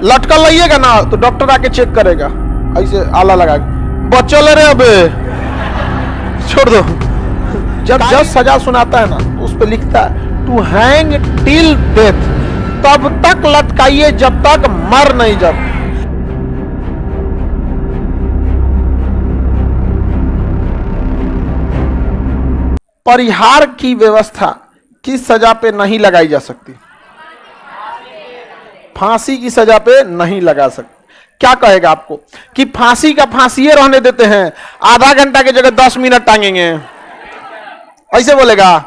लटकल रहिएगा ना तो डॉक्टर आके चेक करेगा, ऐसे आला लगा के बच्चों ले रहे अबे छोड़ दो। जब जज सजा सुनाता है ना तो उस पर लिखता है टू हैंग टिल डेथ, तब तक लटकाइए जब तक मर नहीं जब। परिहार की व्यवस्था किस सजा पे नहीं लगाई जा सकती? फांसी की सजा पे नहीं लगा सकते। क्या कहेगा आपको कि फांसी का फांसी रहने देते हैं, आधा घंटा की जगह 10 मिनट टांगेंगे, ऐसे बोलेगा?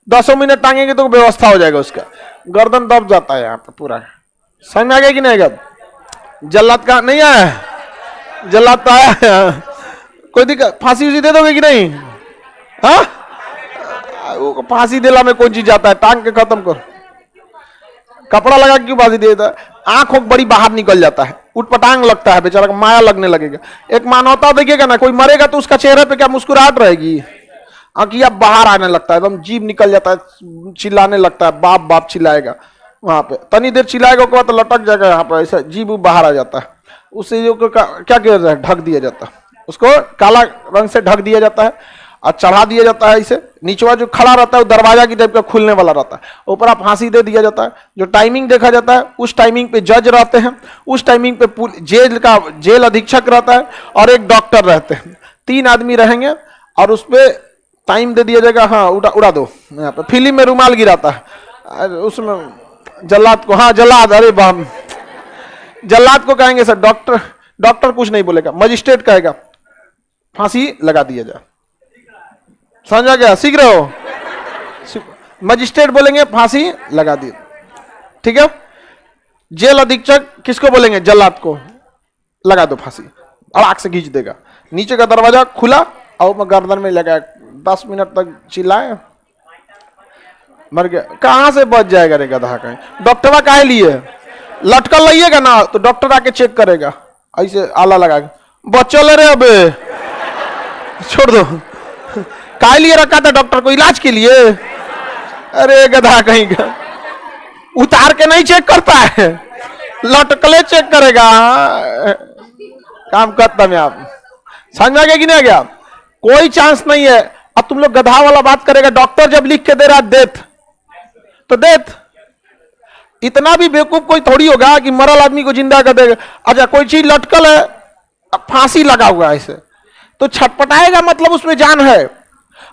10 मिनट टांगेंगे तो व्यवस्था हो जाएगा उसका, गर्दन दब जाता है यहाँ पे पूरा। समझ में आ गया कि नहीं? जल्लाद का नहीं आया? जल्लाद तो आया, कोई दिक्कत? फांसी उसी दे दोगे कि नहीं? हाँ, वो फांसी दिला में कौन चीज जाता है? टांग के खत्म कर, कपड़ा लगा क्यों फांसी देता है? आंख बड़ी बाहर निकल जाता है, उठपटांग लगता है, बेचारा को माया लगने लगेगा। एक मानवता देखिएगा ना, कोई मरेगा तो उसका चेहरे पे क्या मुस्कुराहट रहेगी? आंखिया बाहर आने लगता है, एकदम जीभ निकल जाता है, चिल्लाने लगता है, बाप बाप चिल्लाएगा वहां पे। तनी देर चिल्लाएगा उसके बाद तो लटक जाएगा यहाँ पे, ऐसा जीभ बाहर आ जाता है। उससे जो क्या किया जाता है? ढक दिया जाता है, उसको काला रंग से ढक दिया जाता है और चढ़ा दिया जाता है। इसे नीचवा जो खड़ा रहता है वो दरवाजा की टाइप का खुलने वाला रहता है, ऊपर आप फांसी दे दिया जाता है। जो टाइमिंग देखा जाता है उस टाइमिंग पे जज रहते हैं, उस टाइमिंग पे जेल अधीक्षक रहता है और एक डॉक्टर रहते हैं। 3 आदमी रहेंगे और उस पर टाइम दे दिया जाएगा। हाँ उड़ा दो, यहाँ पे फिल्म में रुमाल गिराता है उसमें जल्लाद को, हाँ जल्लाद, अरे बाप, जल्लाद को कहेंगे सर डॉक्टर कुछ नहीं बोलेगा, मजिस्ट्रेट कहेगा फांसी लगा दिया जाए। समझ गया? सीख रहे हो? मजिस्ट्रेट बोलेंगे फांसी लगा दी, ठीक है। जेल अधीक्षक किसको बोलेंगे? जल्लाद को, लगा दो फांसी, अड़ाक से खींच देगा। नीचे का दरवाजा खुला और गर्दन में लगा, 10 मिनट तक चिल्लाए, मर गया। कहां से बच जाएगा रे गधा? कहीं डॉक्टरवा काहे लिए? लटकल रहिएगा ना तो डॉक्टर आके चेक करेगा, ऐसे आला लगा के बच्चों ले रहे अबे छोड़ दो। काहे लिए रखा था डॉक्टर को? इलाज के लिए? अरे गधा कहीं का, उतार के नहीं चेक करता है, लटकले चेक करेगा। काम करता मैं आप समझ में आ गया कि नहीं आ गया? कोई चांस नहीं है। अब तुम लोग गधा वाला बात करेगा, डॉक्टर जब लिख के दे रहा डेथ तो डेथ, इतना भी बेवकूफ कोई थोड़ी होगा कि मरल आदमी को जिंदा कर देगा। अच्छा कोई चीज लटकल है, फांसी लगा हुआ है ऐसे, तो छटपटाएगा, मतलब उसमें जान है।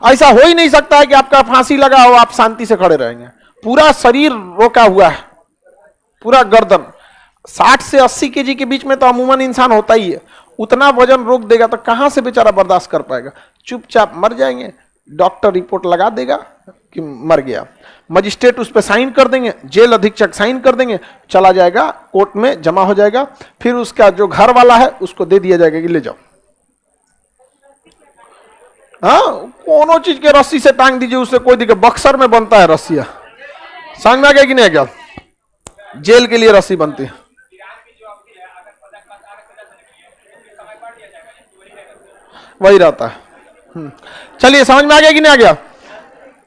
ऐसा हो ही नहीं सकता है कि आपका फांसी लगा हो आप शांति से खड़े रहेंगे। पूरा शरीर रोका हुआ है, पूरा गर्दन 60 से 80 केजी के बीच में तो अमूमन इंसान होता ही है। उतना वजन रोक देगा तो कहां से बेचारा बर्दाश्त कर पाएगा? चुपचाप मर जाएंगे। डॉक्टर रिपोर्ट लगा देगा कि मर गया, मजिस्ट्रेट उस पर साइन कर देंगे, जेल अधीक्षक साइन कर देंगे, चला जाएगा कोर्ट में जमा हो जाएगा। फिर उसका जो घर वाला है उसको दे दिया जाएगा कि ले जाओ। हाँ, कोनो चीज के रस्सी से टांग दीजिए, उससे कोई दिक्कत। बक्सर में बनता है रस्सिया, समझ में आ गया कि नहीं? क्या जेल के लिए रस्सी बनती है? वही रहता है। चलिए समझ में आ गया कि नहीं आ गया?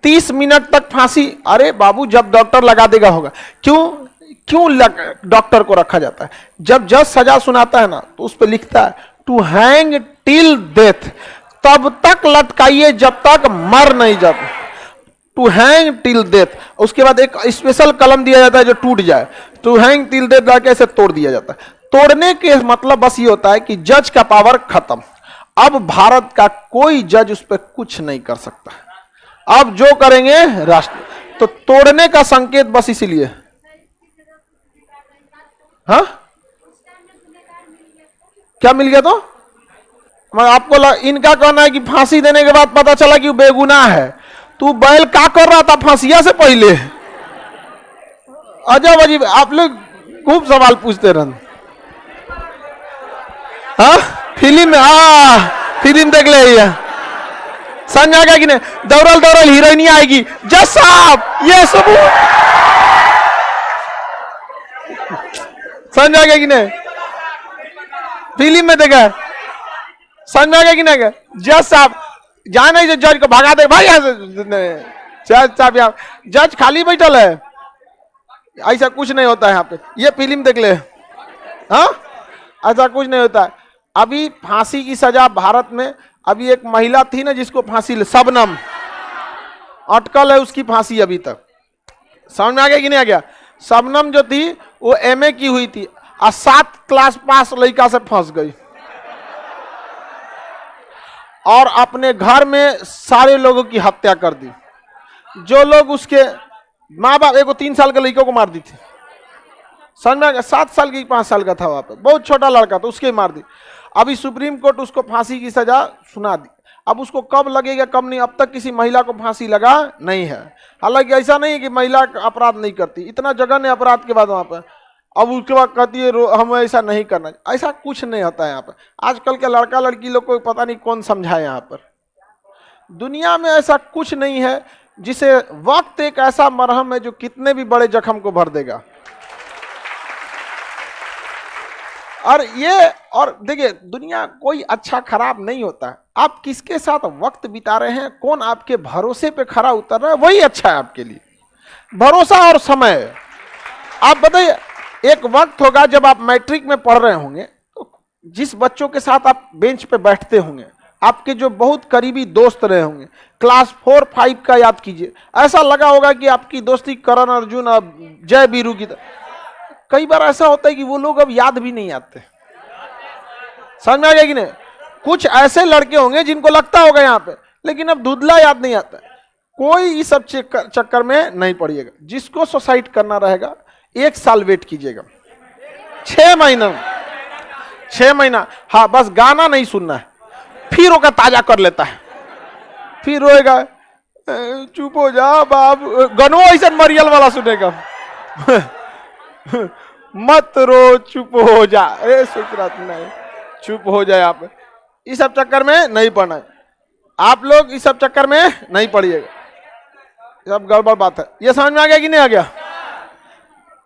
30 मिनट तक फांसी। अरे बाबू जब डॉक्टर लगा देगा होगा। क्यों डॉक्टर को रखा जाता है? जब जज सजा सुनाता है ना तो उस पर लिखता है टू हैंग टिल डेथ, तब तक लटकाइए जब तक मर नहीं जब। To hang till death. उसके बाद एक स्पेशल कलम दिया जाता है जो टूट जाए, टू हैंग टिल डेथ जाके ऐसे तोड़ दिया जाता है। तोड़ने के मतलब बस ये होता है कि जज का पावर खत्म। अब भारत का कोई जज उस पर कुछ नहीं कर सकता। अब जो करेंगे राष्ट्र। तो तोड़ने का संकेत बस इसीलिए। हाँ क्या मिल गया? तो आपको इनका कहना है कि फांसी देने के बाद पता चला कि वो बेगुनाह है। तू बैल क्या कर रहा था फांसिया से पहले? अजब अजीब आप लोग खूब सवाल पूछते रहन। हाँ फिल्म में, फिल्म देख ले, समझ आ गया कि नहीं? दौड़ल दौड़ल हीरोइन आएगी, जज साहब ये सबूत। समझ आ गया कि नहीं? फिल्म में देखा, समझ में आ गया कि नहीं? जज साहब जाने जो जज को भगा दे भाई यहाँ से। जज साहब यहाँ जज खाली बैठल है, ऐसा कुछ नहीं होता है यहाँ पे। ये फिल्म देख ले। हाँ, ऐसा कुछ नहीं होता है। अभी फांसी की सजा भारत में, अभी एक महिला थी ना जिसको फांसी, शबनम, अटकल है उसकी फांसी अभी तक। समझ में आ गया कि नहीं आ गया? शबनम जो थी वो एमए की हुई थी और 7 क्लास पास लड़का से फंस गई और अपने घर में सारे लोगों की हत्या कर दी। जो लोग उसके माँ बाप, एक 3 साल के लड़कों को मार दी थी, समझ में आ गया? 7 साल की 5 साल का था वहां पे, बहुत छोटा लड़का था, उसके मार दी। अभी सुप्रीम कोर्ट उसको फांसी की सजा सुना दी। अब उसको कब लगेगा कब नहीं, अब तक किसी महिला को फांसी लगा नहीं है। हालांकि ऐसा नहीं है कि महिला अपराध नहीं करती, इतना जघन्य अपराध के बाद वहां पर अब उसके बाद कहती है हमें ऐसा नहीं करना, ऐसा कुछ नहीं होता है यहाँ पर। आजकल के लड़का लड़की लोग को पता नहीं कौन समझाए यहाँ पर। दुनिया में ऐसा कुछ नहीं है, जिसे वक्त एक ऐसा मरहम है जो कितने भी बड़े जख्म को भर देगा। और देखिए, दुनिया कोई अच्छा खराब नहीं होता है, आप किसके साथ वक्त बिता रहे हैं, कौन आपके भरोसे पे खरा उतर रहा है, वही अच्छा है आपके लिए। भरोसा और समय। आप बताइए, एक वक्त होगा जब आप मैट्रिक में पढ़ रहे होंगे, तो जिस बच्चों के साथ आप बेंच पे बैठते होंगे, आपके जो बहुत करीबी दोस्त रहे होंगे, क्लास 4-5 का याद कीजिए, ऐसा लगा होगा कि आपकी दोस्ती करण अर्जुन और जय वीरू की तरह। कई बार ऐसा होता है कि वो लोग अब याद भी नहीं आते। समझ में आ गया कि नहीं? कुछ ऐसे लड़के होंगे जिनको लगता होगा यहाँ पे, लेकिन अब धुंधला याद नहीं आता। कोई इस सब चक्कर में नहीं पड़िएगा। जिसको सुसाइड करना रहेगा 1 साल वेट कीजिएगा, 6 महीना, हाँ, बस गाना नहीं सुनना है, फिर ओका ताजा कर लेता है, फिर रोएगा, चुप हो जा बाप, गनो ऐसा मरियल वाला सुनेगा मत रो, चुप हो जा, अरे सुकरात नहीं, चुप हो जाए। आप इस सब चक्कर में नहीं पड़ना है, आप लोग इस सब चक्कर में नहीं पड़िएगा, सब गड़बड़ बात है। ये समझ में आ गया कि नहीं आ गया?